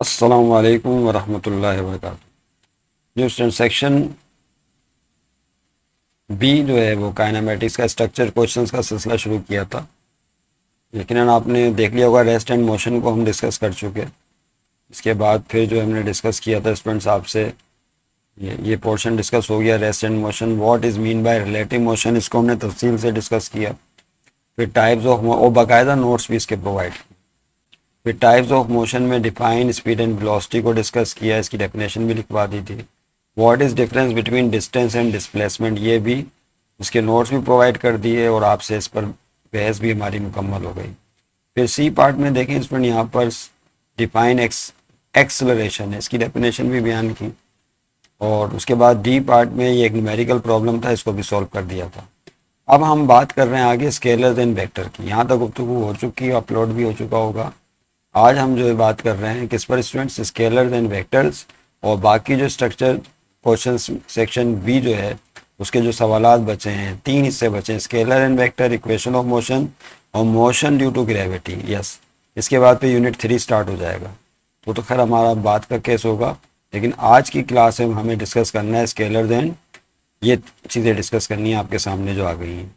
अस्सलामु अलैकुम वरहमतुल्लाहि वबरकातुहू। जो स्टूडेंट सेक्शन बी जो है वो काइनेमेटिक्स का स्ट्रक्चर क्वेश्चंस का सिलसिला शुरू किया था। यकीनन आपने देख लिया होगा, रेस्ट एंड मोशन को हम डिस्कस कर चुके। इसके बाद फिर जो हमने डिस्कस किया था स्टूडेंट्स आपसे, ये पोर्शन डिस्कस हो गया, rest and motion, what is mean by relative motion, इसको हमने तफसील से डिस्कस किया। फिर टाइप्स ऑफ, और बाकायदा नोट्स भी इसके प्रोवाइड किए। फिर टाइप्स ऑफ मोशन में डिफाइन स्पीड एंड वेलोसिटी को डिस्कस किया, इसकी डेफिनेशन भी लिखवा दी थी। What is difference between distance and displacement, ये भी उसके नोट्स भी प्रोवाइड कर दिए और आपसे इस पर बहस भी हमारी मुकम्मल हो गई। फिर सी पार्ट में देखें स्टूडेंट, यहाँ पर डिफाइन एक्सलरेशन है, इसकी डेफिनेशन भी बयान की। और उसके बाद डी पार्ट में ये एक न्यूमेरिकल प्रॉब्लम था, इसको भी सॉल्व कर दिया था। अब हम बात कर रहे हैं आगे स्केलर एंड वेक्टर की। यहाँ तक गुफ्तगू हो चुकी है, अपलोड भी हो चुका होगा। आज हम जो है बात कर रहे हैं किस पर स्टूडेंट्स, स्केलर्स एंड वेक्टर्स। और बाकी जो स्ट्रक्चर क्वेश्चन सेक्शन बी जो है उसके जो सवालात बचे हैं, 3 हिस्से बचे हैं, scalar and vector, equation of motion और motion due to gravity. Yes, इसके बाद पे यूनिट 3 स्टार्ट हो जाएगा। तो खैर हमारा बात का केस होगा, लेकिन आज की क्लास में हमें डिस्कस करना है स्केलर्स एंड, ये चीज़ें डिस्कस करनी है आपके सामने जो आ गई हैं।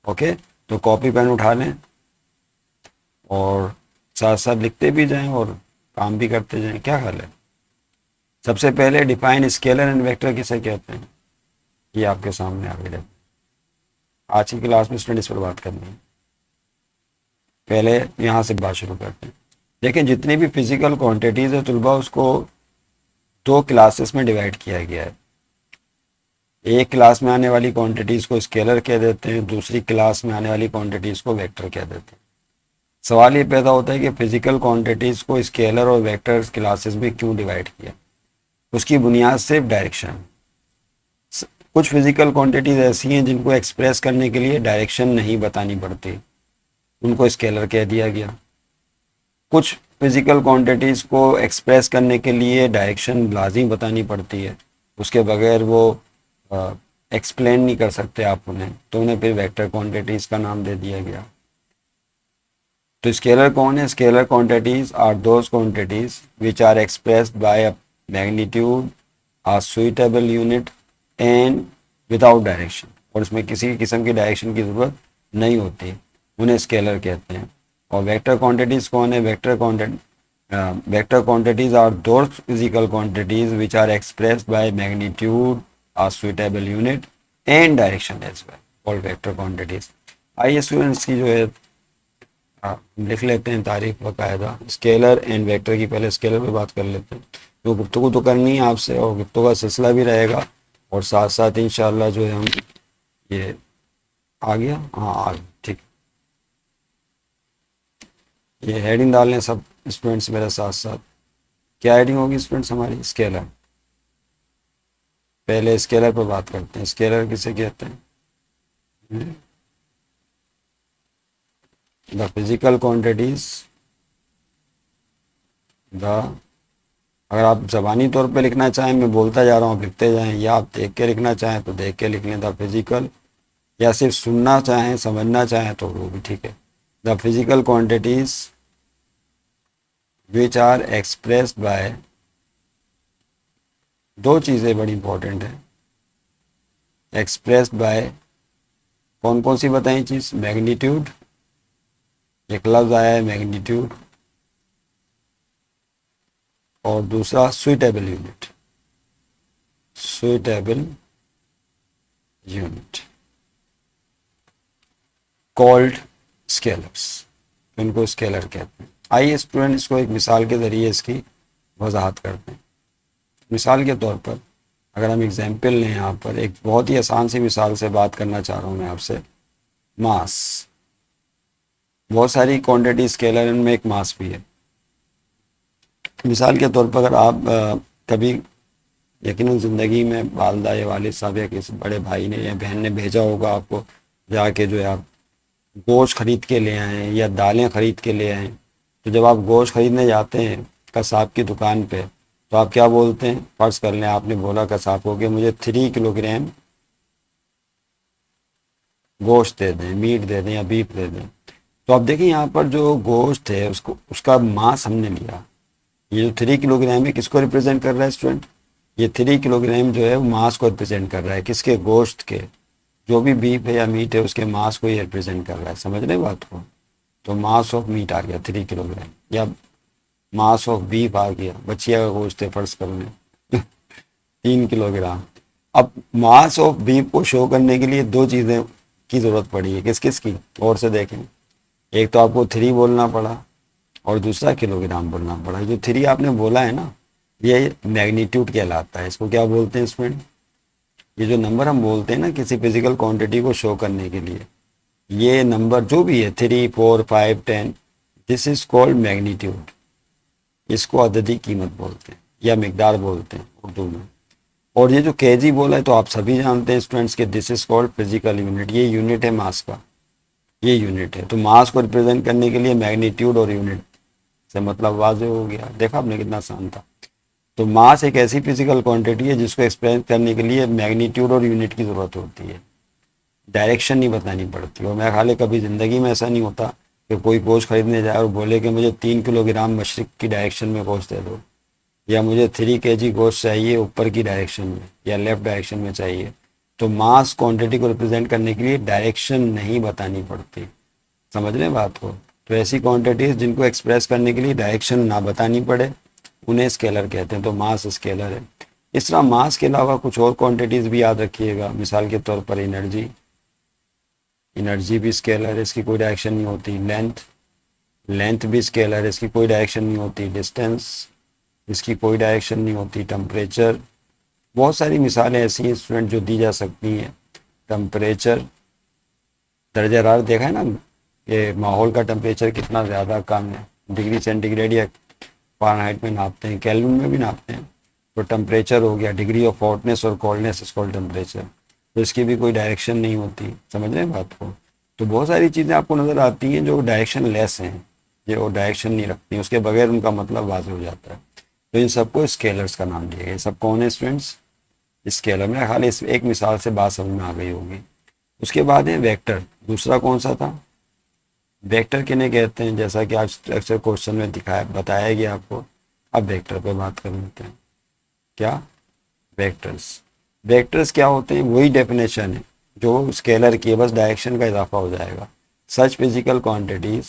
ओके, तो कॉपी पेन उठा लें और साथ साथ लिखते भी जाएं और काम भी करते जाएं। क्या हाल है? सबसे पहले डिफाइन स्केलर एंड वेक्टर किसे कहते हैं, ये आपके सामने आ गया। आज की क्लास में स्टूडेंट इस पर बात करनी है। पहले यहाँ से बात शुरू करते हैं। देखिए, जितनी भी फिजिकल क्वांटिटीज़ है तुलबा, उसको 2 क्लासेस में डिवाइड किया गया है। एक क्लास में आने वाली क्वांटिटीज़ को स्केलर कह देते हैं, दूसरी क्लास में आने वाली क्वांटिटीज़ को वेक्टर कह देते हैं। सवाल ये पैदा होता है कि फिजिकल क्वांटिटीज़ को स्केलर और वेक्टर क्लासेस में क्यों डिवाइड किया। उसकी बुनियाद सिर्फ डायरेक्शन। कुछ फिजिकल क्वांटिटीज़ ऐसी हैं जिनको एक्सप्रेस करने के लिए डायरेक्शन नहीं बतानी पड़ती, उनको स्केलर कह दिया गया। कुछ फिजिकल क्वांटिटीज़ को एक्सप्रेस करने के लिए डायरेक्शन लाजिम बतानी पड़ती है, उसके बगैर वो एक्सप्लेन नहीं कर सकते आप उन्हें, तो उन्हें फिर वेक्टर क्वांटिटीज़ का नाम दे दिया गया। तो स्केलर कौन है? Scalar quantities are those quantities which are expressed by a magnitude, a suitable unit and without direction, और इसमें किसी किस्म की डायरेक्शन की ज़रूरत नहीं होती, उन्हें स्केलर कहते हैं। और वेक्टर क्वांटिटीज कौन है? Vector quantities are those physical quantities which are expressed by magnitude, a suitable unit and direction as well, all vector quantities. आइए स्टूडेंट्स की जो है लिख लेते हैं तारीफ बाकायदा। स्केलर एंड वेक्टर की पहले स्केलर पे बात कर लेते हैं, तो गुफ्तगू तो करनी है आपसे और गुफ्तगू का सिलसिला भी रहेगा, और साथ साथ इंशाल्लाह जो है हम ये आ गया, हाँ आ गया, ठीक। ये हेडिंग डाल लें सब स्टूडेंट्स मेरे साथ साथ। क्या हेडिंग होगी स्टूडेंट्स हमारी? स्केलर। पहले स्केलर पर बात करते हैं। स्केलर किसे कहते हैं? द फिजिकल क्वांटिटीज, द, अगर आप ज़बानी तौर पे लिखना चाहें, मैं बोलता जा रहा हूँ आप लिखते जाएं, या आप देख के लिखना चाहें तो देख के लिख लें द फिजिकल, या सिर्फ सुनना चाहें समझना चाहें तो वो भी ठीक है। The physical quantities which are expressed by, दो चीज़ें बड़ी इंपॉर्टेंट है, एक्सप्रेस्ड बाय, कौन कौन सी बताई चीज़? मैग्नीट्यूड, एक लफ्ज़ आया है मैग्नीट्यूड, और दूसरा suitable unit, suitable unit called scalars, उनको स्केलर कहते हैं। आइए स्टूडेंट इसको एक मिसाल के ज़रिए इसकी वजाहत करते हैं। मिसाल के तौर पर अगर हम एग्जाम्पल लें, यहाँ पर एक बहुत ही आसान सी मिसाल से बात करना चाह रहा हूँ मैं आपसे। मास, बहुत सारी क्वांटिटी स्केलर, इनमें एक मास भी है। मिसाल के तौर पर अगर आप कभी यकीनन ज़िंदगी में वालदा या वालिद साहब या किसी बड़े भाई ने या बहन ने भेजा होगा आपको, जाके जो है आप गोश्त खरीद के ले आएँ या दालें खरीद के ले आएँ। तो जब आप गोश्त खरीदने जाते हैं कसाब की दुकान पे, तो आप क्या बोलते हैं? फ़र्ज़ कर लें आपने बोला कसाब को कि मुझे 3 किलोग्राम गोश्त दे दें, मीट दे दें या बीफ दे दें। तो अब देखिए यहाँ पर जो गोश्त है उसको उसका मास हमने लिया, ये जो 3 किलोग्राम है किसको रिप्रेजेंट कर रहा है स्टूडेंट? ये 3 किलोग्राम जो है वो मास को रिप्रेजेंट कर रहा है, किसके? गोश्त के। जो भी बीफ है या मीट है उसके मास को ये रिप्रेजेंट कर रहा है, समझ रहे बात को? तो मास ऑफ मीट आ गया 3 किलोग्राम, या मास ऑफ बीफ आ गया, बचिया का गोश्त है फर्ज कर लें 3 किलोग्राम। अब मास ऑफ बीफ को शो करने के लिए दो चीज़ें की ज़रूरत पड़ी है, किस किस की? और से देखें, एक तो आपको 3 बोलना पड़ा और दूसरा किलोग्राम बोलना पड़ा। जो 3 आपने बोला है ना, ये मैग्नीट्यूड कहलाता है। इसको क्या बोलते हैं स्टूडेंट? ये जो नंबर हम बोलते हैं ना किसी फिजिकल क्वांटिटी को शो करने के लिए, ये नंबर जो भी है 3, 4, 5, 10, दिस इज कॉल्ड मैग्नीट्यूड। इसको अददी कीमत बोलते हैं या मिकदार बोलते हैं उर्दू में। और ये जो केजी बोला है तो आप सभी जानते हैं स्टूडेंट्स के this is called physical unit. ये यूनिट है मास का, ये यूनिट है। तो मास को रिप्रेजेंट करने के लिए मैग्नीट्यूड और यूनिट से मतलब वाजे हो गया। देखा आपने कितना आसान था। तो मास एक ऐसी फिजिकल क्वांटिटी है जिसको एक्सप्लेन करने के लिए मैग्नीट्यूड और यूनिट की ज़रूरत होती है, डायरेक्शन नहीं बतानी पड़ती। और मैं ख्याल है कभी ज़िंदगी में ऐसा नहीं होता कि कोई गोश्त खरीदने जाए और बोले कि मुझे 3 किलोग्राम मशरिक की डायरेक्शन में गोश्त दे दो, या मुझे 3 kg गोश्त चाहिए ऊपर की डायरेक्शन में या लेफ्ट डायरेक्शन में चाहिए। तो मास क्वांटिटी को रिप्रेजेंट करने के लिए डायरेक्शन नहीं बतानी पड़ती, समझ रहे हैं बात को? तो ऐसी क्वांटिटीज जिनको एक्सप्रेस करने के लिए डायरेक्शन ना बतानी पड़े उन्हें स्केलर कहते हैं। तो मास स्केलर है। इस तरह मास के अलावा कुछ और क्वांटिटीज भी याद रखिएगा। मिसाल के तौर पर एनर्जी, एनर्जी भी स्केलर है, इसकी कोई डायरेक्शन नहीं होती। लेंथ, लेंथ भी स्केलर है, इसकी कोई डायरेक्शन नहीं होती। डिस्टेंस, इसकी कोई डायरेक्शन नहीं होती। टेम्परेचर, बहुत सारी मिसालें ऐसी हैं स्टूडेंट जो दी जा सकती हैं। टेम्परेचर, दर्जा हरारत देखा है ना, ये माहौल का टेम्परेचर कितना ज़्यादा कम है, डिग्री सेंटीग्रेड या फ़ारेनहाइट में नापते हैं, केल्विन में भी नापते हैं। तो टेम्परेचर हो गया, डिग्री ऑफ हॉटनेस और कोल्डनेस इज कॉल्ड टेम्परेचर। तो इसकी भी कोई डायरेक्शन नहीं होती, समझ रहे हैं बात को? तो बहुत सारी चीज़ें आपको नज़र आती हैं जो डायरेक्शन लेस हैं, जो डायरेक्शन नहीं रखती, उसके बगैर उनका मतलब वाज़ हो जाता है। तो इन सबको स्केलर्स का नाम दिया गया। सब कौन है स्टूडेंट्स? स्केलर। मेरा ख्याल है इस एक मिसाल से बात समझ में आ गई होगी। उसके बाद है वेक्टर। दूसरा कौन सा था? वेक्टर किन्हें कहते हैं? जैसा कि आज स्ट्रक्चर क्वेश्चन में दिखाया बताया गया आपको। अब वेक्टर पे बात कर लेते हैं। क्या? वेक्टर्स। वेक्टर्स क्या होते हैं? वही डेफिनेशन है जो स्केलर की है, बस डायरेक्शन का इजाफा हो जाएगा। सच फिजिकल क्वांटिटीज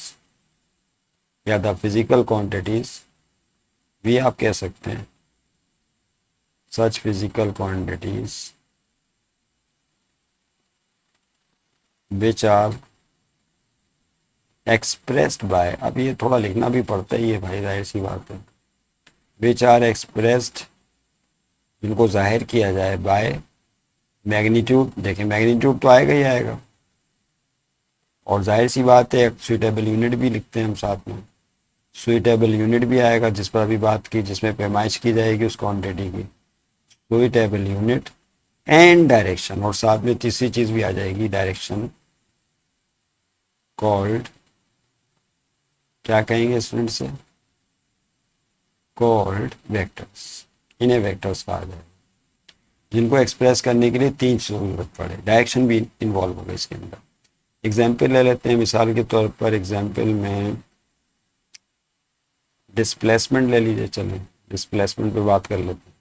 या द फिजिकल क्वांटिटीज भी आप कह सकते हैं। Such physical quantities which are expressed by, अब ये थोड़ा लिखना भी पड़ता ही है भाई, जाहिर सी बात है। विच आर एक्सप्रेस्ड, जिनको जाहिर किया जाए बाय मैग्नीट्यूड। देखें मैग्नीट्यूड तो आएगा ही आएगा, और जाहिर सी बात है सुइटेबल यूनिट भी लिखते हैं हम साथ में। सुइटेबल यूनिट भी आएगा जिस पर अभी बात की, जिसमें पैमाइश की जाएगी उस क्वांटिटी की। सुइटेबल यूनिट एंड डायरेक्शन, और साथ में तीसरी चीज भी आ जाएगी, डायरेक्शन, कॉल्ड, क्या कहेंगे स्टूडेंट से? Called vectors. इन्हें वेक्टर्स कहा जाए जिनको एक्सप्रेस करने के लिए तीन चीज़ों की जरूरत पड़े, डायरेक्शन भी इन्वॉल्व होगा इसके अंदर। एग्जाम्पल ले लेते हैं, मिसाल के तौर पर एग्जाम्पल में डिस्प्लेसमेंट ले लीजिए। चलें डिस्प्लेसमेंट पे बात कर लेते हैं।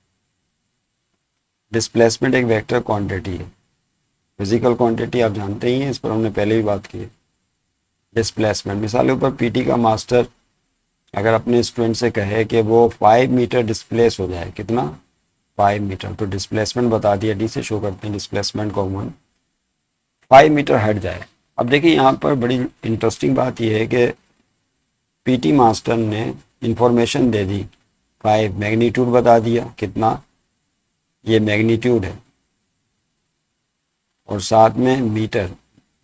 डिस्प्लेसमेंट एक वेक्टर क्वांटिटी है, फिजिकल क्वांटिटी आप जानते ही हैं, इस पर हमने पहले भी बात की है। डिस्प्लेसमेंट, मिसाल के ऊपर पीटी का मास्टर अगर अपने स्टूडेंट से कहे कि वो 5 मीटर डिस्प्लेस हो जाए, कितना? 5 मीटर, तो डिस्प्लेसमेंट बता दिया, डी से शो करते हैं डिस्प्लेसमेंट को, 5 मीटर हट जाए। अब देखिए यहाँ पर बड़ी इंटरेस्टिंग बात यह है कि पीटी मास्टर ने इंफॉर्मेशन दे दी 5, मैग्नीट्यूड बता दिया कितना, ये मैग्नीट्यूड है, और साथ में मीटर,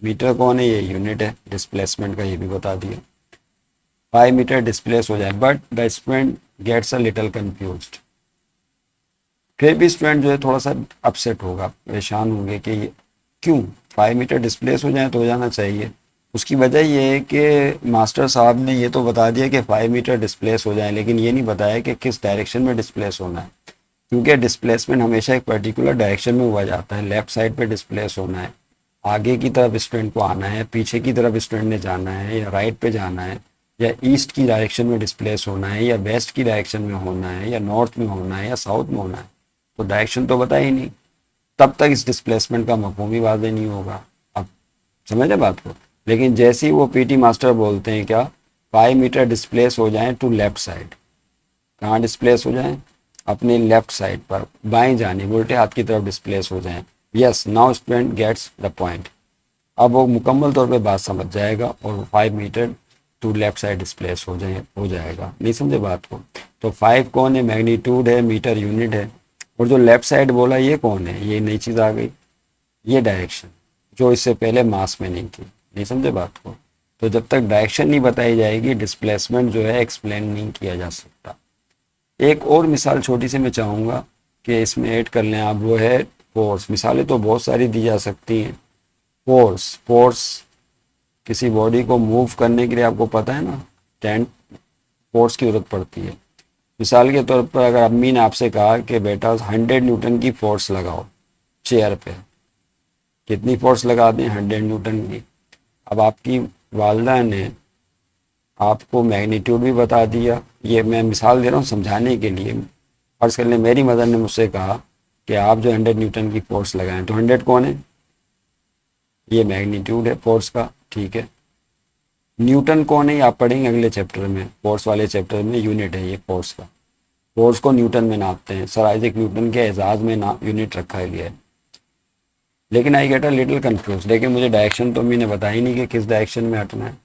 मीटर कौन है? ये यूनिट है डिस्प्लेसमेंट का, ये भी बता दिया। 5 मीटर डिस्प्लेस हो जाए, but the student gets a little confused. फिर भी स्टूडेंट जो है थोड़ा सा अपसेट होगा, परेशान होंगे कि क्यों 5 मीटर डिस्प्लेस हो जाए तो हो जाना चाहिए। उसकी वजह ये है कि मास्टर साहब ने ये तो बता दिया कि 5 मीटर डिस्प्लेस हो जाए, लेकिन ये नहीं बताया कि किस डायरेक्शन में डिस्प्लेस होना है, क्योंकि डिस्प्लेसमेंट हमेशा एक पर्टिकुलर डायरेक्शन में हुआ जाता है। लेफ्ट साइड पे डिस्प्लेस होना है, आगे की तरफ स्टूडेंट को आना है, पीछे की तरफ स्टूडेंट ने जाना है, या राइट पे जाना है, या ईस्ट की डायरेक्शन में डिस्प्लेस होना है, या वेस्ट की डायरेक्शन में होना है, या नॉर्थ में होना है, या साउथ में होना है, तो डायरेक्शन तो बता ही नहीं, तब तक इस डिस्प्लेसमेंट का मफहूम भी वाज़ेह नहीं होगा। अब समझे बात को। लेकिन जैसे ही वो पीटी मास्टर बोलते हैं क्या, 5 मीटर डिस्प्लेस हो जाएं टू लेफ्ट साइड, कहाँ डिस्प्लेस हो जाएं, अपने लेफ्ट साइड पर, बाएं जाने उल्टे हाथ की तरफ डिस्प्लेस हो जाएं। Yes, now student gets the point. अब वो मुकम्मल तौर पे बात समझ जाएगा और 5 metre to left side displace हो जाएगा। नहीं समझे बात को। तो 5 कौन है, मैग्नीट्यूड है, मीटर यूनिट है। और जो लेफ्ट साइड बोला ये कौन है, ये नई चीज़ आ गई, ये डायरेक्शन, जो इससे पहले मास में नहीं थी। नहीं समझे बात को। तो जब तक डायरेक्शन नहीं बताई जाएगी, डिस्प्लेसमेंट जो है एक्सप्लेन नहीं किया जा सकता। एक और मिसाल छोटी सी मैं चाहूँगा कि इसमें ऐड कर लें आप, वो है फोर्स। मिसालें तो बहुत सारी दी जा सकती हैं। फोर्स किसी बॉडी को मूव करने के लिए आपको पता है ना, 10 फोर्स की जरूरत पड़ती है। मिसाल के तौर पर अगर अम्मी ने आपसे कहा कि बेटा 100 न्यूटन की फोर्स लगाओ चेयर पे, कितनी फोर्स लगा दें, 100 न्यूटन की। अब आपकी वालदा ने आपको मैग्नीट्यूड भी बता दिया। ये मैं मिसाल दे रहा हूँ समझाने के लिए। फर्ज कर लें मेरी मदर ने मुझसे कहा कि आप जो 100 न्यूटन की फोर्स लगाएं, तो 100 कौन है, ये मैग्नीट्यूड है फोर्स का, ठीक है। न्यूटन कौन है, आप पढ़ेंगे अगले चैप्टर में, फोर्स वाले चैप्टर में, यूनिट है ये फोर्स का। फोर्स को न्यूटन में नापते हैं, सर आइजैक न्यूटन के एजाज में यूनिट रखा गया है। लेकिन I get a little confuse, लेकिन मुझे डायरेक्शन तो मैंने बताया ही नहीं कि किस डायरेक्शन में हटना है,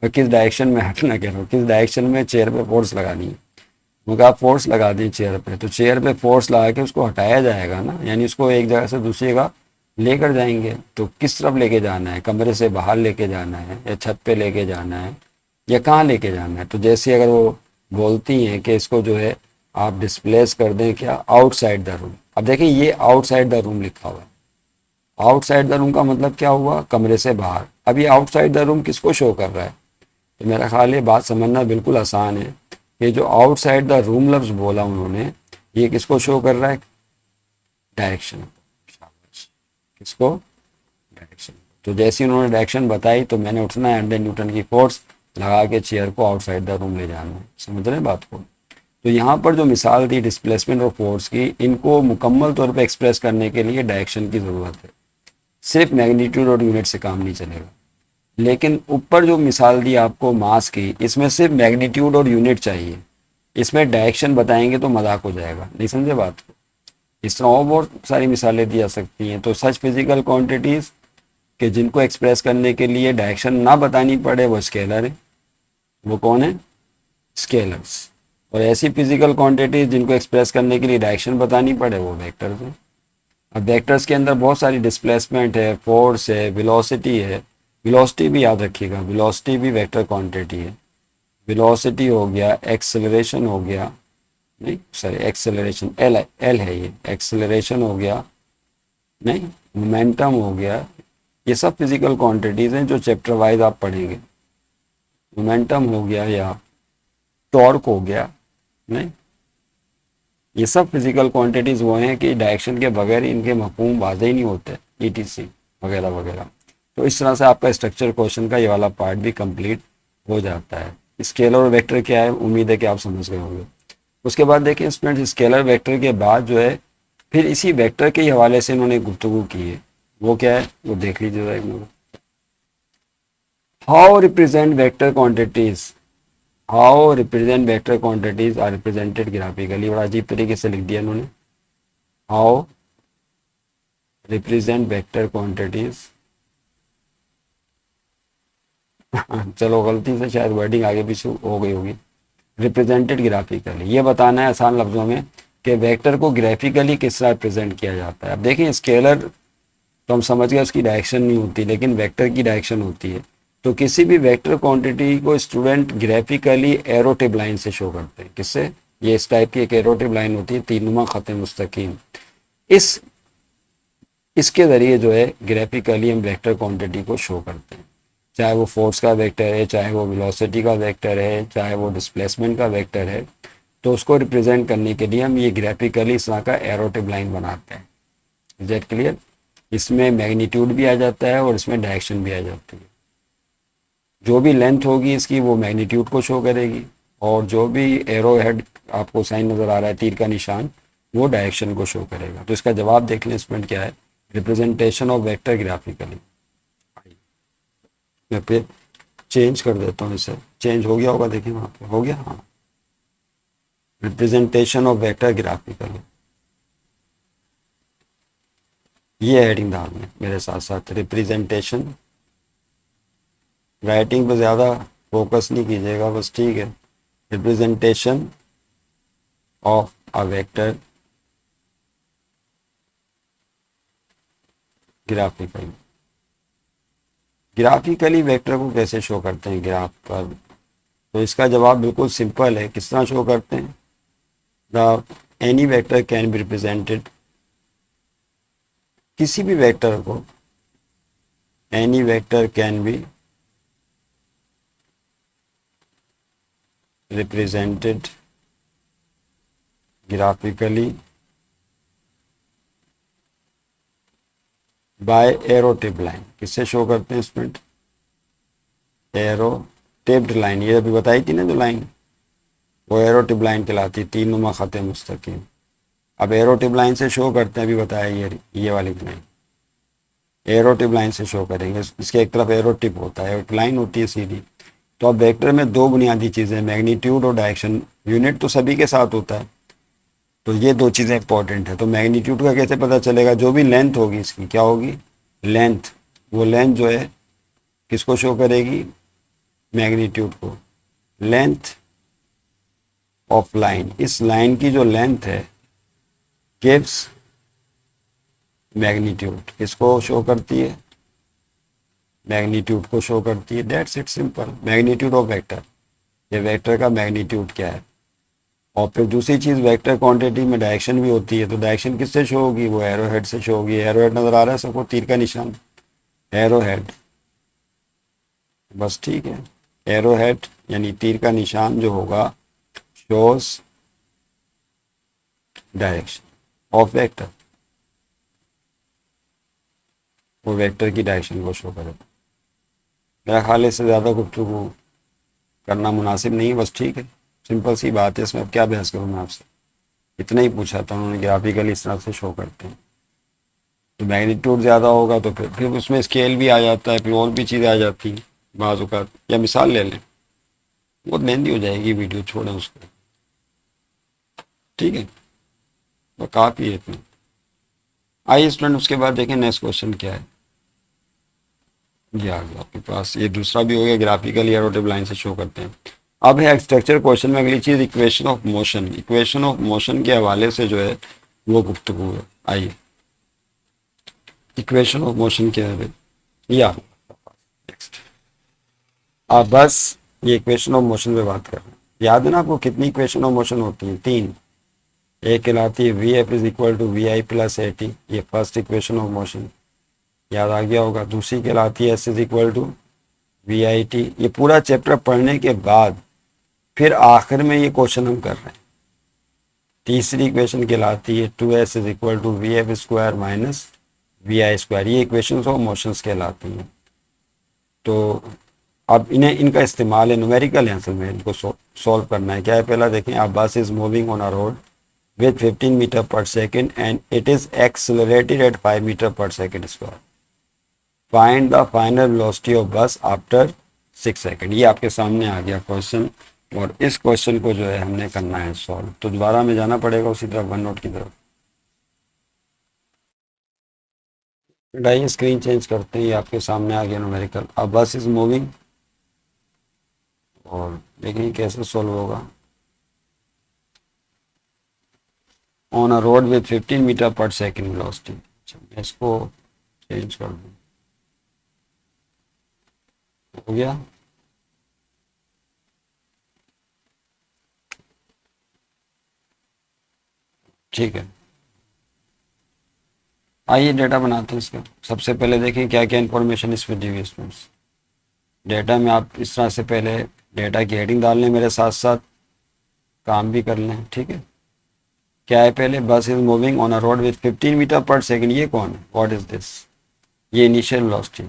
और किस डायरेक्शन में हटना कह रहा हूँ, किस डायरेक्शन में चेयर पे फोर्स लगानी है। उनका आप फोर्स लगा दी चेयर पे, तो चेयर पे फोर्स लगा के उसको हटाया जाएगा ना, यानी उसको एक जगह से दूसरी जगह लेकर जाएंगे। तो किस तरफ लेके जाना है, कमरे से बाहर लेके जाना है, या छत पे लेके जाना है, या कहाँ लेके जाना है। तो जैसे अगर वो बोलती हैं कि इसको जो है आप डिस्प्लेस कर दें क्या, आउटसाइड द रूम। अब देखिए ये आउटसाइड द रूम लिखा हुआ है। आउटसाइड द रूम का मतलब क्या हुआ, कमरे से बाहर। अब ये आउटसाइड द रूम किसको शो कर रहा है, तो मेरा ख्याल है बात समझना बिल्कुल आसान है। ये जो आउटसाइड द रूम लफ्ज बोला उन्होंने, ये किसको शो कर रहा है, डायरेक्शन। किसको, डायरेक्शन। तो जैसे उन्होंने डायरेक्शन बताई तो मैंने उठना है, 100 न्यूटन की फोर्स लगा के चेयर को आउटसाइड द रूम ले जाना है। समझ रहे हैं बात को। तो यहाँ पर जो मिसाल थी डिस्प्लेसमेंट और फोर्स की, इनको मुकम्मल तौर पर एक्सप्रेस करने के लिए डायरेक्शन की ज़रूरत है। सिर्फ मैग्नीट्यूड और यूनिट से काम नहीं चलेगा। लेकिन ऊपर जो मिसाल दी आपको मास की, इसमें सिर्फ मैग्नीट्यूड और यूनिट चाहिए, इसमें डायरेक्शन बताएंगे तो मजाक हो जाएगा। नहीं समझे बात को। इस तरह और बहुत सारी मिसालें दी जा सकती हैं। तो सच फिजिकल क्वांटिटीज़ कि जिनको एक्सप्रेस करने के लिए डायरेक्शन ना बतानी पड़े, वो स्केलर है। वो कौन है, स्केलर्स। और ऐसी फिजिकल क्वांटिटीज जिनको एक्सप्रेस करने के लिए डायरेक्शन बतानी पड़े, वो वेक्टर्स हैं। अब वेक्टर्स के अंदर बहुत सारी डिस्प्लेसमेंट है, फोर्स है, वेलोसिटी है। वेलोसिटी भी याद रखिएगा, वेलोसिटी भी वेक्टर क्वांटिटी है। वेलोसिटी हो गया, एक्सेलरेशन हो गया, नहीं सॉरी एक्सेलरेशन एल एल है, ये एक्सेलरेशन हो गया, नहीं मोमेंटम हो गया। ये सब फिजिकल क्वांटिटीज हैं जो चैप्टर वाइज आप पढ़ेंगे। मोमेंटम हो गया या टॉर्क हो गया, नहीं, ये सब फिजिकल क्वांटिटीज वो हैं कि डायरेक्शन के बगैर इनके मफहूम वाज़ेह ही नहीं होते, ईटीसी वगैरह वगैरह। तो इस तरह से आपका स्ट्रक्चर क्वेश्चन का ये वाला पार्ट भी कंप्लीट हो जाता है। स्केलर और वेक्टर क्या है, उम्मीद है कि आप समझ गए होंगे। उसके बाद देखिए स्टूडेंट्स, स्केलर वेक्टर के बाद जो है फिर इसी वेक्टर के हवाले से इन्होंने गुफ्तगू की है। वो क्या है, वो देख लीजिए जरा एक minute. How represent vector quantities, how represent vector quantities are represented graphically. बड़ा अजीब तरीके से लिख दिया इन्होंने, हाउ रिप्रेजेंट वेक्टर क्वांटिटीज। चलो गलती से शायद वर्डिंग आगे पीछे हो गई होगी। रिप्रेजेंटेड ग्राफिकली, ये बताना है आसान लफ्जों में कि वेक्टर को ग्राफिकली किस तरह रिप्रेजेंट किया जाता है। अब देखिए स्केलर तो हम समझ गए उसकी डायरेक्शन नहीं होती, लेकिन वेक्टर की डायरेक्शन होती है। तो किसी भी वेक्टर क्वांटिटी को स्टूडेंट ग्राफिकली एरोटिव लाइन से शो करते हैं। किससे, ये इस टाइप की एक एरोटिव लाइन होती है, तीनुमा खत मुस्तकीम। इस इसके ज़रिए जो है ग्राफिकली हम वेक्टर क्वांटिटी को शो करते हैं। चाहे वो फोर्स का वेक्टर है, चाहे वो वेलोसिटी का वेक्टर है, चाहे वो डिस्प्लेसमेंट का वेक्टर है, तो उसको रिप्रेजेंट करने के लिए हम ये ग्राफिकली इस तरह का एरोटिव लाइन बनाते हैं। Is that clear. इसमें मैग्नीट्यूड भी आ जाता है और इसमें डायरेक्शन भी आ जाती है। जो भी लेंथ होगी इसकी वो मैग्नीट्यूड को शो करेगी, और जो भी एरो हेड आपको साइन नज़र आ रहा है, तीर का निशान, वो डायरेक्शन को शो करेगा। तो इसका जवाब देख लें स्टूडेंट क्या है, रिप्रेजेंटेशन ऑफ वेक्टर ग्राफिकली। मैं पे चेंज कर देता हूँ, इसे चेंज हो गया होगा, देखिए वहाँ पे हो गया, हाँ। रिप्रेजेंटेशन ऑफ वेक्टर ग्राफिकली, ये हेडिंग डाल में मेरे साथ साथ रिप्रेजेंटेशन। राइटिंग पे ज़्यादा फोकस नहीं कीजिएगा बस, ठीक है। Representation of a vector graphically. Graphically vector को कैसे शो करते हैं ग्राफ पर? तो इसका जवाब बिल्कुल सिंपल है। किस तरह शो करते हैं? The any vector can be represented, किसी भी वेक्टर को, any vector can be represented graphically by arrow tip line. किससे शो करते हैं स्टूडेंट? Arrow tipped line. ये अभी बताई थी ना जो लाइन, वो एरो टिप लाइन कहलाती है, तीन नुमा खत मुस्तकीम। अब एरो टिप लाइन से शो करते हैं, अभी बताया ये वाली लाइन एरो टिप लाइन से शो करेंगे। इसके एक तरफ एरो टिप होता है, एक लाइन होती है सीधी। तो अब वेक्टर में दो बुनियादी चीज़ें, मैग्नीट्यूड और डायरेक्शन। यूनिट तो सभी के साथ होता है, तो ये दो चीज़ें इंपॉर्टेंट है। तो मैग्नीट्यूड का कैसे पता चलेगा? जो भी लेंथ होगी इसकी, क्या होगी? लेंथ। वो लेंथ जो है किसको शो करेगी? मैग्नीट्यूड को। लेंथ ऑफ लाइन, इस लाइन की जो लेंथ है गिव्स मैग्नीट्यूड। किसको शो करती है? मैग्नीट्यूड को शो करती है। That's it, simple. Magnitude of vector, ये वेक्टर का मैग्नीट्यूड क्या है। और फिर दूसरी चीज़, वेक्टर क्वांटिटी में डायरेक्शन भी होती है। तो डायरेक्शन किससे शो होगी? वो एरो हेड से शो होगी। एरो हेड नज़र आ रहा है सबको, तीर का निशान, एरो हेड, बस, ठीक है। एरो हेड यानी तीर का निशान जो होगा, शोज डायरेक्शन ऑफ वेक्टर, वो वेक्टर की डायरेक्शन को शो करेगा। मेरा ख्याल है इससे ज़्यादा गुफ्तगू करना मुनासिब नहीं है, बस, ठीक है। सिंपल सी बात है, इसमें अब क्या बहस करूँ मैं आपसे। इतना ही पूछा था उन्होंने, ग्राफिकली इस तरह से शो करते हैं। तो मैग्नीट्यूड ज़्यादा होगा तो फिर उसमें स्केल भी आ जाता है, फिर और भी चीज़ें आ जाती हैं बाज़ औक़ात। या मिसाल ले लें, बहुत मेहंदी हो जाएगी वीडियो, छोड़ें उसको, ठीक है। वो काफ़ी है इतना। आइए स्टूडेंट, उसके बाद देखें नेक्स्ट क्वेश्चन क्या है। ये आ गया आपके पास, ये दूसरा भी हो गया, ग्राफिकली एरोटिव लाइन से शो करते हैं। अब है स्ट्रक्चर क्वेश्चन में अगली चीज़, equation of motion. Equation of motion के हवाले से जो है वो गुफ्तगू है। आइए, इक्वेशन ऑफ मोशन क्या है? या नेक्स्ट, आप बस ये इक्वेशन ऑफ मोशन पे बात कर रहे हैं। याद है ना आपको कितनी इक्वेशन ऑफ मोशन होती है? तीन। एक कहलाती है V F is equal to V I plus A T, ये फर्स्ट इक्वेशन ऑफ मोशन, याद आ गया होगा। दूसरी कहलाती है S is equal to V I T. ये पूरा चैप्टर पढ़ने के बाद फिर आखिर में ये क्वेश्चन हम कर रहे हैं। तीसरी इक्वेशन कहलाती है two S is equal to V F square minus V I square, ये इक्वेशन ऑफ मोशंस कहलाती हैं। तो अब इन्हें, इनका इस्तेमाल है, न्यूमेरिकल है असल में, इनको सॉल्व करना है। क्या है? पहला देखें, आ बस is moving on a road with 15 meter per second and it is accelerated at 5 meter per second square. Find the final velocity of bus after 6 second. ये आपके सामने आ गया क्वेश्चन, और इस क्वेश्चन को जो है हमने करना है सॉल्व। तो दोबारा में जाना पड़ेगा उसी तरफ, वन नोट की तरफ। डाइए स्क्रीन चेंज करते हैं, ये आपके सामने आ गया न्यूमेरिकल। अब बस इज मूविंग, और देखिए कैसे सॉल्व होगा। On a road with 15 metre per second velocity. अच्छा, मैं इसको चेंज कर दूँ, हो गया। ठीक है, आइए डेटा बनाते हैं इसका। सबसे पहले देखें क्या क्या इन्फॉर्मेशन इसमें दी हुई है स्टूडेंट्स। डेटा में आप इस तरह से पहले डेटा की हेडिंग डाल लें, मेरे साथ साथ काम भी कर लें, ठीक है। क्या है? पहले bus is moving on a road with 15 metre per second, ये कौन है? What is this? ये इनिशियल वेलोसिटी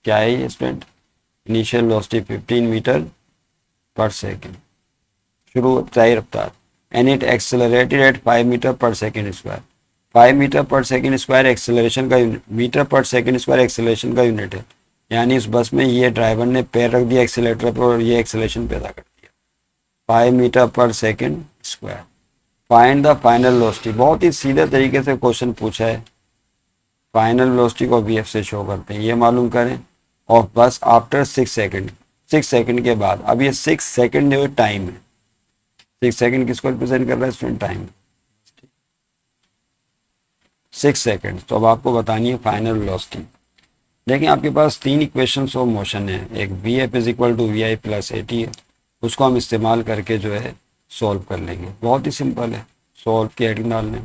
क्या है ये student, initial velocity 15 metre per second, शुरू तय रफ्तार, and it accelerated at 5 metre per second square. 5 metre per second square acceleration का unit, metre per second square acceleration का यूनिट है। यानी इस बस में ये ड्राइवर ने पैर रख दिया एक्सेलेटर पर और ये एक्सेलरेशन पैदा कर दिया। 5 metre per second square, find the final velocity, बहुत ही सीधे तरीके से क्वेश्चन पूछा है। फाइनल वेलोसिटी को वी एफ से शो करते हैं, ये मालूम करें ऑफ बस आफ्टर 6 सेकेंड, 6 सेकेंड के बाद। अब ये 6 सेकेंड जो टाइम है, 6 सेकेंड किसको रिप्रेजेंट कर रहा है स्टूडेंट, टाइम, 6 सेकेंड। तो अब आपको बतानी है फाइनल वेलोसिटी। देखिए आपके पास 3 इक्वेशंस ऑफ मोशन है, एक V F is equal to V I plus A T है, उसको हम इस्तेमाल करके जो है सॉल्व कर लेंगे। बहुत ही सिंपल है, सॉल्व की हेडिंग डालने।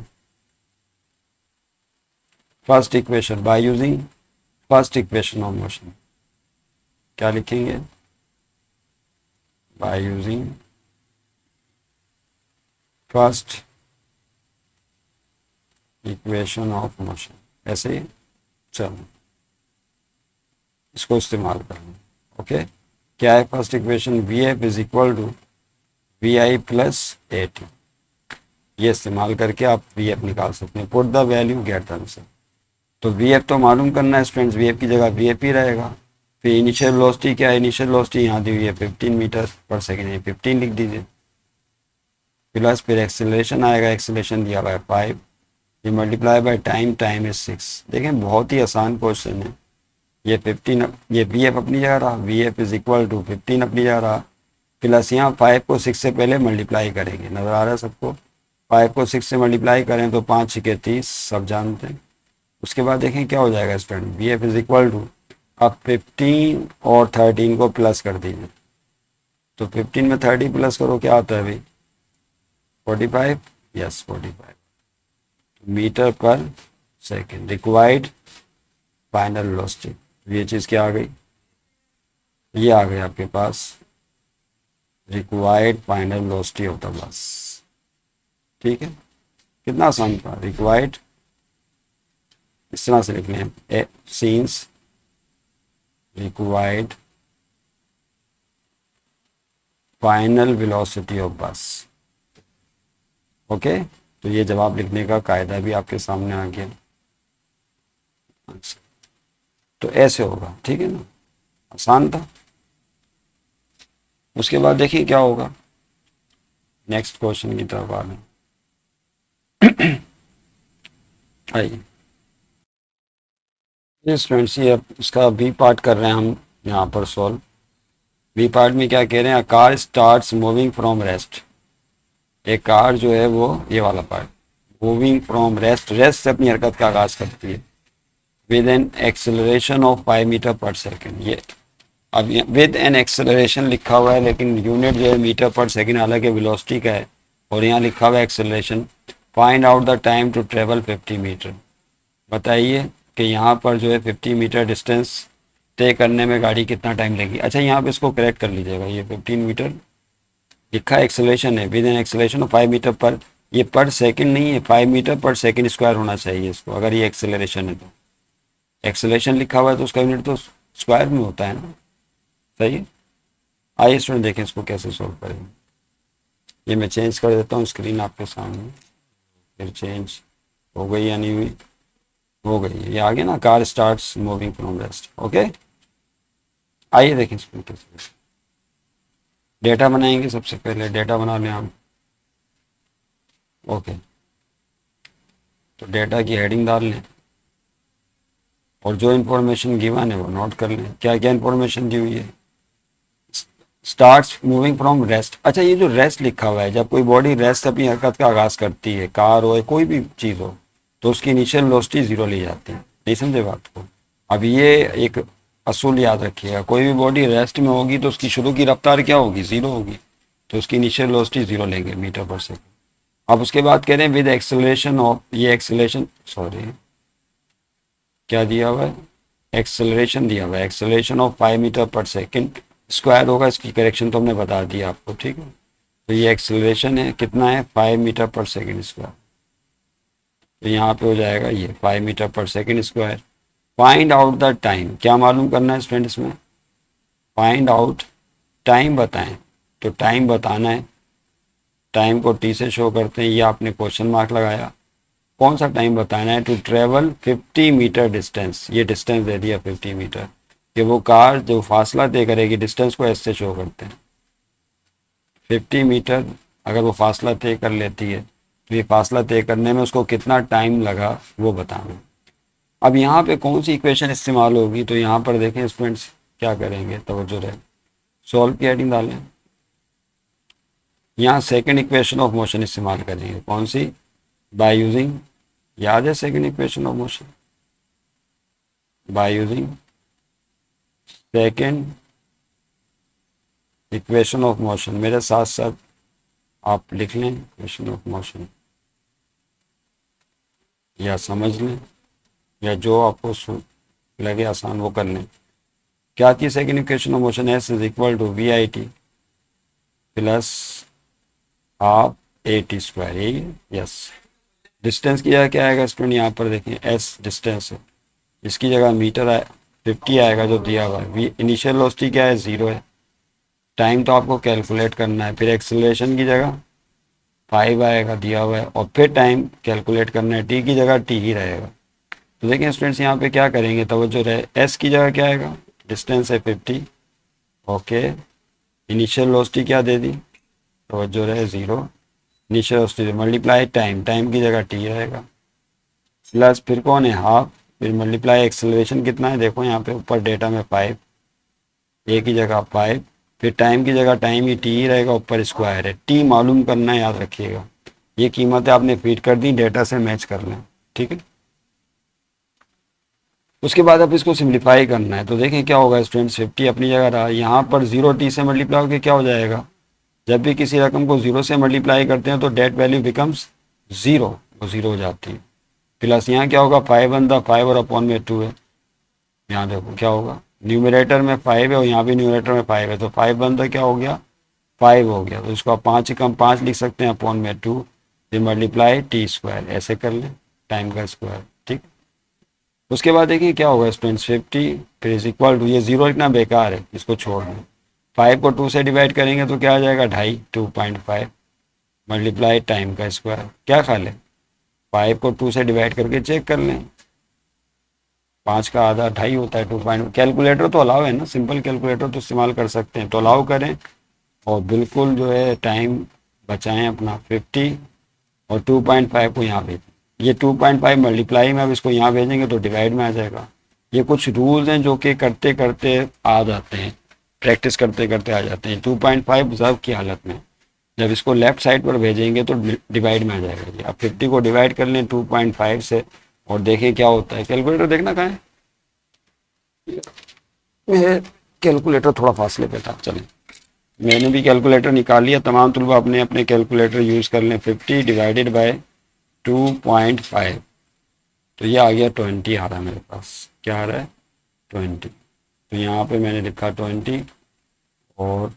First equation by using first equation of motion, क्या लिखेंगे, by using first equation of motion, ऐसे ही चलो इसको इस्तेमाल कर लें। ओके, क्या है first equation, V F is equal to V I plus A T, ये इस्तेमाल करके आप वी एफ निकाल सकते हैं। Put the value get the answer. तो वी एफ तो मालूम करना है स्टूडेंट्स, वी एफ की जगह वी एफ ही रहेगा। फिर इनिशियल वेलोसिटी क्या है, इनिशियल वेलोसिटी यहाँ दी हुई है 15 मीटर पर सेकेंड, 15 लिख दीजिए, प्लस फिर एक्सेलरेशन आएगा, एक्सेलरेशन दिया हुआ है 5, ये multiply by time, time is 6। देखें बहुत ही आसान क्वेश्चन है। ये 15, ये वी एफ अपनी जगह रहा, V F is equal to 15 अपनी जगह रहा, प्लस यहाँ 5 को 6 से पहले मल्टीप्लाई करेंगे, नज़र आ रहा है सबको, 5 को 6 से मल्टीप्लाई करें तो 5 6 30, सब जानते हैं। उसके बाद देखें क्या हो जाएगा student, V F is equal to, अब 15 और 13 को प्लस कर दीजिए, तो 15 में 30 प्लस करो क्या आता है भाई, 45, yes 45 metre per second required final velocity. ये चीज़ क्या आ गई, ये आ गई आपके पास required final velocity of the bus. ठीक है, कितना आसान था, रिक्वायर्ड इस तरह से लिख लें, scenes required final velocity of बस। ओके, तो ये जवाब लिखने का कायदा भी आपके सामने आ गया। तो ऐसे होगा, ठीक है ना, आसान था। उसके बाद देखिए क्या होगा, नेक्स्ट क्वेश्चन की तरफ आ गए। आइए स्टूडेंट्स, ये इसका बी पार्ट कर रहे हैं हम यहाँ पर सॉल्व। बी पार्ट में क्या कह रहे हैं, car starts moving from rest, एक कार जो है वो ये वाला part, moving from rest, rest से अपनी हरकत का आगाज करती है, with an acceleration of 5 metre per second. ये अब विद एन एक्सेलरेशन लिखा हुआ है, लेकिन यूनिट जो है मीटर पर सेकेंड, हालांकि वेलोसिटी का है, और यहाँ लिखा हुआ है acceleration. Find out the time to travel 50 metre, बताइए कि यहाँ पर जो है 50 मीटर डिस्टेंस तय करने में गाड़ी कितना टाइम लेगी। अच्छा यहाँ पे इसको करेक्ट कर लीजिएगा, ये 15 मीटर लिखा है, एक्सेलरेशन है, with an acceleration of 5 metre पर, ये पर सेकंड नहीं है, 5 मीटर पर सेकंड स्क्वायर होना चाहिए इसको, अगर ये एक्सेलरेशन है तो। एक्सेलरेशन लिखा हुआ है तो उसका यूनिट तो स्क्वायर में होता है ना, सही है। आइए स्टूडेंट देखें इसको कैसे सॉल्व करेंगे। ये मैं चेंज कर देता हूँ स्क्रीन आपके सामने, फिर चेंज हो गई या नहीं हुई, हो गई है, ये आ गया ना, car starts moving from rest. Okay, आइए देखें इसको कैसे। डेटा बनाएंगे, सबसे पहले डेटा बना लें हम। ओके, तो डेटा की हेडिंग डाल लें और जो इन्फॉर्मेशन गिवन है वो नोट कर लें। क्या क्या इन्फॉर्मेशन दी हुई है, स्टार्ट्स मूविंग फ्रॉम रेस्ट। अच्छा ये जो रेस्ट लिखा हुआ है, जब कोई बॉडी रेस्ट अपनी हरकत का आगाज करती है, कार हो या कोई भी चीज़ हो, तो उसकी इनिशियल वेलोसिटी 0 ली जाती है। नहीं समझे बात को, अब ये एक असूल याद रखिएगा, कोई भी बॉडी रेस्ट में होगी तो उसकी शुरू की रफ्तार क्या होगी, 0 होगी, तो उसकी इनिशियल वेलोसिटी 0 लेंगे मीटर पर सेकेंड। अब उसके बाद कह रहे हैं विद एक्सेलरेशन ऑफ, ये एक्सेलरेशन सॉरी क्या दिया हुआ है, एक्सेलरेशन दिया हुआ है, acceleration of 5 metre per second square होगा, इसकी करेक्शन तो हमने बता दिया आपको, ठीक है। तो ये एक्सेलरेशन है, कितना है, 5 मीटर पर सेकेंड स्क्वायर, तो यहाँ पे हो जाएगा ये 5 metre per second square, find out the time, क्या मालूम करना है स्टूडेंट इसमें? फाइंड आउट टाइम बताएं, तो टाइम बताना है, टाइम को टी से शो करते हैं, ये आपने क्वेश्चन मार्क लगाया। कौन सा टाइम बताना है? टू ट्रेवल 50 मीटर डिस्टेंस, ये डिस्टेंस दे दिया 50 मीटर, कि वो कार जो फासला तय करेगी, डिस्टेंस को ऐसे शो करते हैं 50 मीटर, अगर वो फासला तय कर लेती है तो ये फासला तय करने में उसको कितना टाइम लगा वो बताना। अब यहाँ पे कौन सी इक्वेशन इस्तेमाल होगी, तो यहाँ पर देखें स्टूडेंट्स क्या करेंगे, तवज्जो रहे, सॉल्व की हेडिंग डालें, यहाँ सेकंड इक्वेशन ऑफ मोशन इस्तेमाल करेंगे। कौन सी? बाय यूजिंग, याद है second equation of motion? By using second equation of motion, मेरे साथ साथ आप लिख लें इक्वेशन ऑफ मोशन, या समझ लें, या जो आपको लगे आसान वो कर लें। क्या थी second equation of motion? S is equal to V I T plus half A T square, यही है? यस। डिस्टेंस की जगह क्या आएगा स्टूडेंट? यहाँ पर देखें एस डिस्टेंस है, इसकी जगह मीटर आए 50 आएगा जो दिया हुआ है। वी इनिशियल वेलोसिटी क्या है? 0 है। टाइम तो आपको कैलकुलेट करना है, फिर एक्सेलरेशन की जगह 5 आएगा दिया हुआ है, और फिर टाइम कैलकुलेट करना है, टी की जगह टी ही रहेगा। तो देखिए स्टूडेंट्स यहाँ पे क्या करेंगे, तवज्जो रहे, एस की जगह क्या आएगा? डिस्टेंस है 50, ओके, इनिशियल वेलोसिटी क्या दे दी, तवज्जो रहे 0, initial velocity multiply time, time की जगह टी रहेगा, प्लस फिर कौन है? हाफ, फिर मल्टीप्लाई एक्सेलरेशन कितना है, देखो यहाँ पे ऊपर डेटा में 5, ए की जगह 5, फिर टाइम की जगह टाइम ही टी ही रहेगा, ऊपर स्क्वायर है, टी मालूम करना है, याद रखिएगा। ये कीमतें आपने फीड कर दी, डेटा से मैच कर लें, ठीक है। उसके बाद अब इसको सिंप्लीफाई करना है, तो देखें क्या होगा स्टूडेंट, 50 अपनी जगह रहा, यहाँ पर 0 टी से मल्टीप्लाई होकर क्या हो जाएगा, जब भी किसी रकम को 0 से मल्टीप्लाई करते हैं तो डेट वैल्यू बिकम्स 0, वो 0 हो जाती है। प्लस यहाँ क्या होगा, 5 बनता 5 और अपॉन में 2 है, यहाँ देखो क्या होगा, न्यूमरेटर में 5 है और यहाँ भी न्यूमरेटर में 5 है, तो 5 बनता क्या हो गया, 5 हो गया, तो इसको आप 5 कम 5 लिख सकते हैं अपॉन में 2, फिर मल्टीप्लाई टी स्क्वायर, ऐसे कर लें, टाइम का स्क्वायर, ठीक। उसके बाद देखिए क्या होगा स्टूडेंट्स, 50 फिर इज इक्वल टू, ये 0 इतना बेकार है, इसको छोड़ दें, 5 को 2 से डिवाइड करेंगे तो क्या आ जाएगा, 2.5, 2.5 मल्टीप्लाई टाइम का स्क्वायर, क्या खा लें, 5 को 2 से डिवाइड करके चेक कर लें, 5 का आधा 2.5 होता है, 2. कैलकुलेटर तो अलाउ है ना, सिंपल कैलकुलेटर तो इस्तेमाल कर सकते हैं, तो अलाउ करें और बिल्कुल जो है टाइम बचाएं अपना 50, और 2.5 को यहाँ भेजें, ये 2.5 मल्टीप्लाई में, अब इसको यहाँ भेजेंगे तो डिवाइड में आ जाएगा। ये कुछ रूल्स हैं जो कि करते करते आ जाते हैं, प्रैक्टिस करते करते आ जाते हैं। 2.5 ज़र्व की हालत में जब इसको लेफ्ट साइड पर भेजेंगे तो डिवाइड में आ जाएगा। अब 50 को डिवाइड कर लें 2.5 से और देखें क्या होता है। कैलकुलेटर देखना कहाँ है, मेरे कैलकुलेटर थोड़ा फासले पे था, चलें मैंने भी कैलकुलेटर निकाल लिया, तमाम तुलबा अपने अपने कैलकुलेटर यूज़ कर लें। 50 डिवाइडेड बाय 2.5, तो ये आ गया 20 आ रहा है मेरे पास, क्या आ रहा है 20, तो यहाँ पे मैंने लिखा 20, और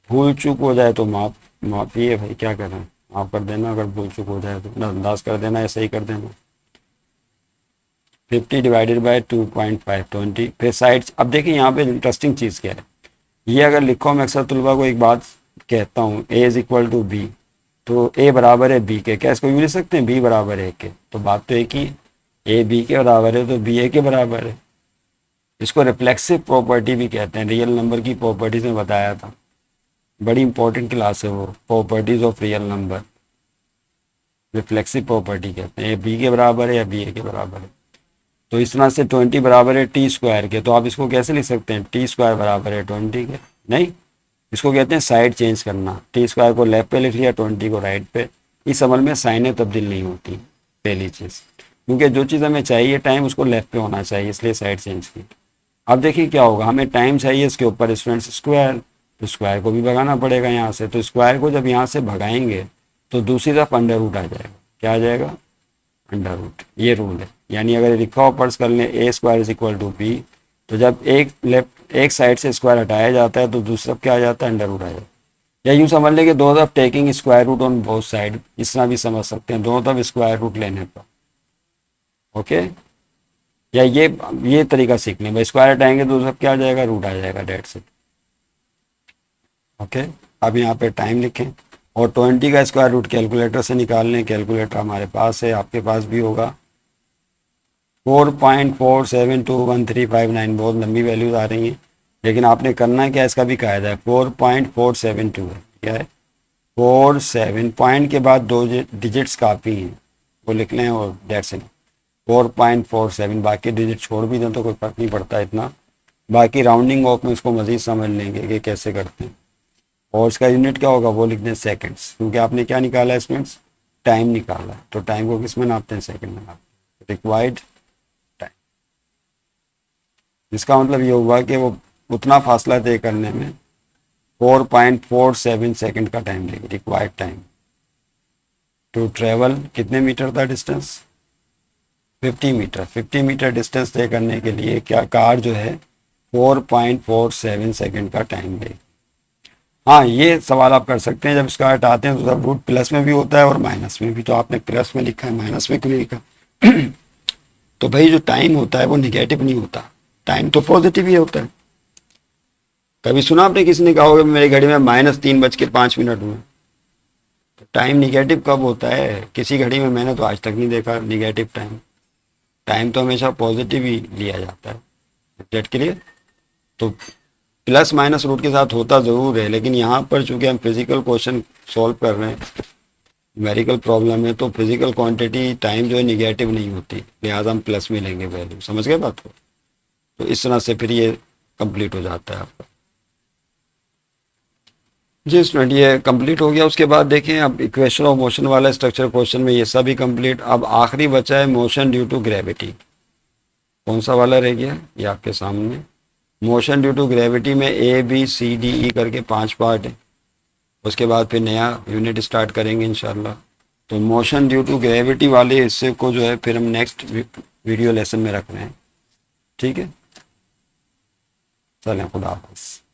भूल चूक हो जाए तो माफ़ी है भाई, क्या करें, माफ़ कर देना, अगर भूल चूक हो जाए तो नज़रअंदाज कर देना, ऐसे ही कर देना। 50 डिवाइडेड बाय 2.5 20, फिर साइड्स। अब देखिए यहाँ पे इंटरेस्टिंग चीज़ क्या है, ये अगर लिखो, मैं अक्सर तुलबा को एक बात कहता हूँ, ए इज इक्वल टू बी, तो ए बराबर है बी के, क्या इसको यूँ लिख सकते हैं, बी बराबर है ए के, तो बात तो एक ही, ए बी के बराबर है तो बी ए के बराबर है। इसको रिफ्लेक्सिव प्रॉपर्टी भी कहते हैं, रियल नंबर की प्रॉपर्टीज में बताया था, बड़ी इंपॉर्टेंट क्लास है वो, properties of real number, reflexive property कहते हैं, ए बी के बराबर है या बी ए के बराबर है। तो इस तरह से 20 बराबर है टी स्क्वायर के, तो आप इसको कैसे लिख सकते हैं, टी स्क्वायर बराबर है 20 के, नहीं, इसको कहते हैं साइड चेंज करना, टी स्क्वायर को लेफ्ट पे लिख लिया, 20 को राइट पे। इस अमल में साइनें तब्दील नहीं होती, पहली चीज़, क्योंकि जो चीज़ हमें चाहिए टाइम उसको लेफ्ट पे होना चाहिए, इसलिए साइड चेंज की। अब देखिए क्या होगा, हमें टाइम चाहिए इसके ऊपर स्टूडेंट्स स्क्वायर, तो स्क्वायर को भी भगाना पड़ेगा यहाँ से, तो स्क्वायर को जब यहाँ से भगाएंगे तो दूसरी तरफ अंडर रूट आ जाएगा, क्या आ जाएगा, अंडर रूट, ये रूल है। यानी अगर लिखा हो पर्स कर लें A square is equal to B, तो जब एक साइड से स्क्वायर हटाया जाता है तो दूसरी तरफ क्या आ जाता है, अंडर रूट आ जाता है। या यूँ समझ लें कि दोनों तरफ taking square root on both side, इस तरह भी समझ सकते हैं, दोनों तरफ स्क्वायर रूट लेने पर, ओके। या ये तरीका सीख लें भाई, स्क्वायर हटाएंगे तो सब क्या आ जाएगा, रूट आ जाएगा, डेट्स इट। ओके, अब यहाँ पे टाइम लिखें और 20 का स्क्वायर रूट कैलकुलेटर से निकाल लें। कैलकुलेटर हमारे पास है, आपके पास भी होगा। 4.472135 बहुत लंबी वैल्यूज आ रही हैं, लेकिन आपने करना है क्या, इसका भी कायदा है। 4.472 है, क्या है 47 पॉइंट के बाद दो डिजिट्स काफ़ी हैं, वो लिख लें और डेट्स इट। 4.47, बाकी डिजिट छोड़ भी दें तो कोई फर्क नहीं पड़ता इतना, बाकी राउंडिंग ऑफ में उसको मज़ीद समझ लेंगे कि कैसे करते हैं। और इसका यूनिट क्या होगा वो लिख दें सेकंड्स, क्योंकि आपने क्या निकाला है स्टूडेंट्स, टाइम निकाला है, तो टाइम को किस में नापते हैं, सेकंड में नापते हैं, रिक्वायर्ड टाइम। इसका मतलब ये हुआ कि वो उतना फासला तय करने में 4.47 सेकंड का टाइम लेगी, रिक्वायर्ड टाइम टू ट्रेवल। कितने मीटर था डिस्टेंस, 50 मीटर। 50 मीटर डिस्टेंस तय करने के लिए क्या कार जो है 4.47 सेकंड का टाइम लेगी। हाँ, ये सवाल आप कर सकते हैं, जब इसका हटाते हैं तो सब रूट प्लस में भी होता है और माइनस में भी, तो आपने प्लस में लिखा है, माइनस में क्यों नहीं लिखा। तो भाई जो टाइम होता है वो निगेटिव नहीं होता, टाइम तो पॉजिटिव ही होता है। कभी सुना आपने किसी ने कहा होगा मेरी घड़ी में -3:05 हुए, तो टाइम निगेटिव कब होता है किसी घड़ी में, मैंने तो आज तक नहीं देखा निगेटिव टाइम। टाइम तो हमेशा पॉजिटिव ही लिया जाता है, डेट के लिए। तो प्लस माइनस रूट के साथ होता ज़रूर है, लेकिन यहाँ पर चूंकि हम फिजिकल क्वेश्चन सॉल्व कर रहे हैं, न्यूमेरिकल प्रॉब्लम है, तो फिजिकल क्वांटिटी टाइम जो है निगेटिव नहीं होती, लिहाजा हम प्लस में लेंगे वैल्यू। समझ गए बात को, तो इस तरह से फिर ये कंप्लीट हो जाता है आपका। जी स्टूडेंट, ये कंप्लीट हो गया। उसके बाद देखें अब इक्वेशन ऑफ मोशन वाला स्ट्रक्चर क्वेश्चन में ये सब ही कंप्लीट। अब आखिरी बचा है मोशन ड्यू टू ग्रेविटी। कौन सा वाला रह गया, ये आपके सामने। मोशन ड्यू टू ग्रेविटी में ABCDE करके 5 पार्ट है। उसके बाद फिर नया यूनिट स्टार्ट करेंगे इंशाल्लाह। तो मोशन ड्यू टू ग्रेविटी वाले हिस्से को जो है फिर हम नेक्स्ट वीडियो लेसन में रख रहे हैं, ठीक है। चलें, खुदा हाफिज़।